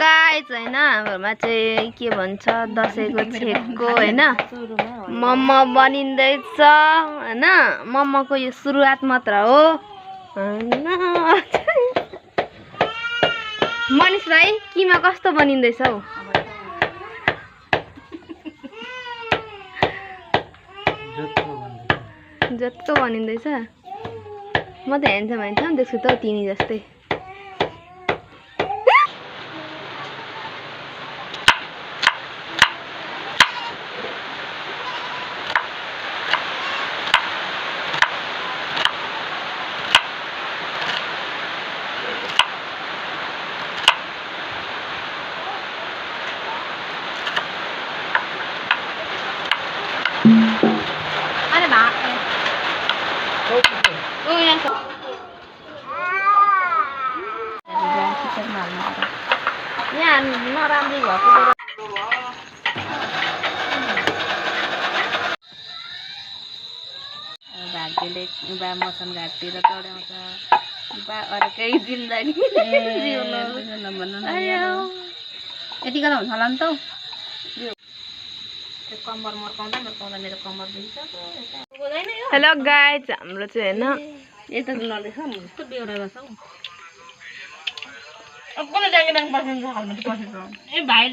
guys हैन हाम्रोमा चाहिँ के भन्छ दशैंको छेकको हैन मोमो बनिँदैछ हैन मोमोको यो सुरुवात मात्र हो हैन मनिष भाइ किमा कस्तो बनिँदैछ हौ जत्तो बनिँदैछ म त हेर्छ भन्छ नि त्यसको त तिमी जस्तै अरे बाप रे ओ यहाँ छ यहाँ नराम्री भएको भाग्यले बा मसन घाटतिर चढाउँछ बा अर्कै जिन्दगी जिउनु भन्नु यतिको त हुन्छ होला नि त कम्बर मर्काउँदा मेरो कम्बर दुख्छ हेलो गाइज हाम्रो चाहिँ हैन यता नलेख कस्तो बेउरा रहेछ हौ अब कुन डाङ्गे डाङ बसिन्छ हाल्नु पर्छ ए भाइले